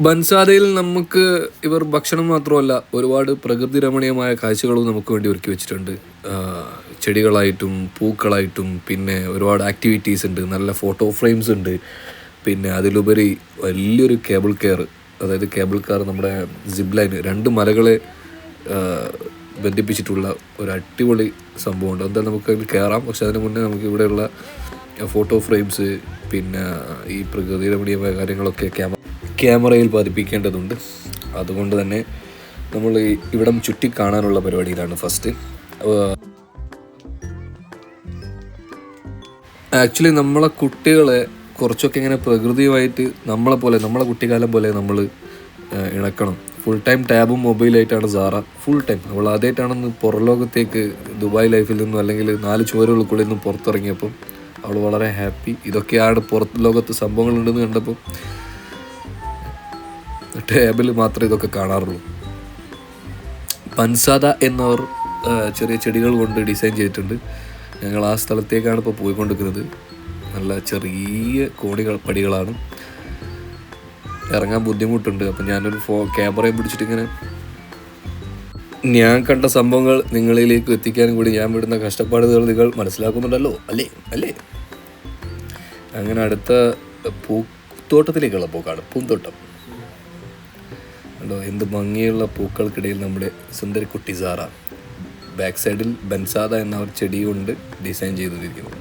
ബൻസാരയിൽ നമുക്ക് ഇവർ ഭക്ഷണം മാത്രമല്ല ഒരുപാട് പ്രകൃതി രമണീയമായ കാഴ്ചകളും നമുക്ക് വേണ്ടി ഒരുക്കി വെച്ചിട്ടുണ്ട്. ചെടികളായിട്ടും പൂക്കളായിട്ടും പിന്നെ ഒരുപാട് ആക്ടിവിറ്റീസ് ഉണ്ട്, നല്ല ഫോട്ടോ ഫ്രെയിംസ് ഉണ്ട്. പിന്നെ അതിലുപരി വലിയൊരു കേബിൾ കെയർ, അതായത് കേബിൾ കാർ നമ്മുടെ സിബ് ലൈൻ 2 മലകളെ ബന്ധിപ്പിച്ചിട്ടുള്ള ഒരു അടിപൊളി സംഭവമുണ്ട്. എന്തായാലും നമുക്ക് അതിൽ കയറാം. പക്ഷെ അതിന് മുന്നേ നമുക്ക് ഇവിടെയുള്ള ഫോട്ടോ ഫ്രെയിംസ് പിന്നെ ഈ പ്രകൃതി രമണീയമായ കാര്യങ്ങളൊക്കെ ക്യാമറയിൽ പതിപ്പിക്കേണ്ടതുണ്ട്. അതുകൊണ്ട് തന്നെ നമ്മൾ ഇവിടം ചുറ്റി കാണാനുള്ള പരിപാടിയിലാണ് ഫസ്റ്റ്. ആക്ച്വലി നമ്മളെ കുട്ടികളെ കുറച്ചൊക്കെ ഇങ്ങനെ പ്രകൃതിയുമായിട്ട് നമ്മളെ കുട്ടിക്കാലം പോലെ നമ്മൾ ഇണക്കണം. ഫുൾ ടൈം ടാബും മൊബൈലായിട്ടാണ് സാറ, ഫുൾ ടൈം. അവൾ ആദ്യമായിട്ടാണെന്ന് പുറലോകത്തേക്ക് ദുബായ് ലൈഫിൽ നിന്നും അല്ലെങ്കിൽ 4 ചുവരുകൾക്കുള്ളിൽ നിന്നും പുറത്തിറങ്ങിയപ്പോൾ അവൾ വളരെ ഹാപ്പി. ഇതൊക്കെയാണ് പുറത്ത് ലോകത്ത് സംഭവങ്ങളുണ്ടെന്ന് കണ്ടപ്പോൾ. ടേബിൾ മാത്രമേ ഇതൊക്കെ കാണാറുള്ളൂ. പൻസാദ എന്നവർ ചെറിയ ചെടികൾ കൊണ്ട് ഡിസൈൻ ചെയ്തിട്ടുണ്ട്. ഞങ്ങൾ ആ സ്ഥലത്തേക്കാണ് ഇപ്പോൾ പോയിക്കൊണ്ടിരിക്കുന്നത്. നല്ല ചെറിയ പടികളാണ്, ഇറങ്ങാൻ ബുദ്ധിമുട്ടുണ്ട്. അപ്പം ഞാനൊരു ക്യാമറയും പിടിച്ചിട്ടിങ്ങനെ ഞാൻ കണ്ട സംഭവങ്ങൾ നിങ്ങളിലേക്ക് എത്തിക്കാനും കൂടി ഞാൻ വിടുന്ന കഷ്ടപ്പാടുകൾ നിങ്ങൾ മനസ്സിലാക്കുന്നുണ്ടല്ലോ, അല്ലേ? അങ്ങനെ അടുത്ത പൂത്തോട്ടത്തിലേക്കുള്ള പോക്കാണ്. പൂന്തോട്ടം കണ്ടോ, എന്ത് ഭംഗിയുള്ള പൂക്കൾക്കിടയിൽ നമ്മുടെ സുന്ദരിക്കുട്ടി സാറ. ബാക്ക് സൈഡിൽ ബൻസാദ എന്ന ഒരു ചെടി കൊണ്ട് ഡിസൈൻ ചെയ്തിരിക്കുന്നു.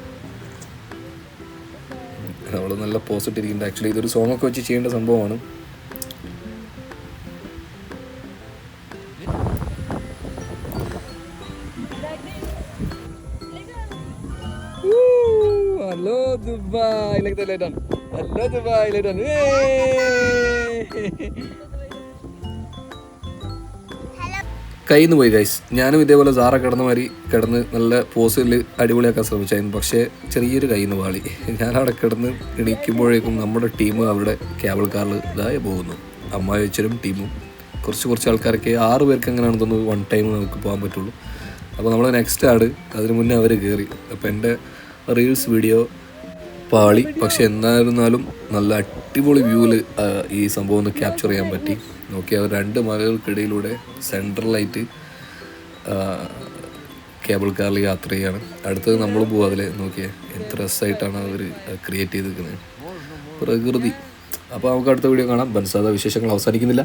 അവൾ നല്ല പോസിറ്റിരിക്കുന്നുണ്ട്. ആക്ച്വലി ഇതൊരു സോങ്ങൊക്കെ വെച്ച് ചെയ്യേണ്ട സംഭവമാണ്. Hello Dubai, hello Dubai. കയ്യിൽ നിന്ന് പോയി ഗൈസ്. ഞാനും ഇതേപോലെ സാറ കിടന്ന് നല്ല പോസിൽ അടിപൊളിയാക്കാൻ ശ്രമിച്ചായിരുന്നു. പക്ഷേ ചെറിയൊരു കയ്യിൽ നിന്ന് പാളി. ഞാനവിടെ കിടന്ന് എണീക്കുമ്പോഴേക്കും നമ്മുടെ ടീം അവിടെ കേബിൾ കാറിൽ ഇതായി പോകുന്നു. അമ്മായി അച്ഛനും ടീമും കുറച്ച് ആൾക്കാരൊക്കെ 6 പേർക്ക് എങ്ങനെയാണെന്ന് തോന്നുന്നു 1 ടൈം നമുക്ക് പോകാൻ പറ്റുള്ളൂ. അപ്പോൾ നമ്മൾ നെക്സ്റ്റ് ആട് അതിന് മുന്നേ അവർ കയറി. അപ്പോൾ എൻ്റെ റീൽസ് വീഡിയോ പാളി. പക്ഷെ എന്നായിരുന്നാലും നല്ല അടിപൊളി വ്യൂവിൽ ഈ സംഭവം ഒന്ന് ക്യാപ്ചർ ചെയ്യാൻ പറ്റി. നോക്കി അവർ 2 മലകൾക്കിടയിലൂടെ സെൻട്രലായിട്ട് കേബിൾ കാറിൽ യാത്ര ചെയ്യാണ്. അടുത്തത് നമ്മൾ പോകും അതിൽ. നോക്കിയേ എത്ര രസമായിട്ടാണ് അവർ ക്രിയേറ്റ് ചെയ്തിരിക്കുന്നത്, പ്രകൃതി. അപ്പോൾ നമുക്ക് അടുത്ത വീഡിയോ കാണാം. ബൻസാദ വിശേഷങ്ങൾ അവസാനിക്കുന്നില്ല.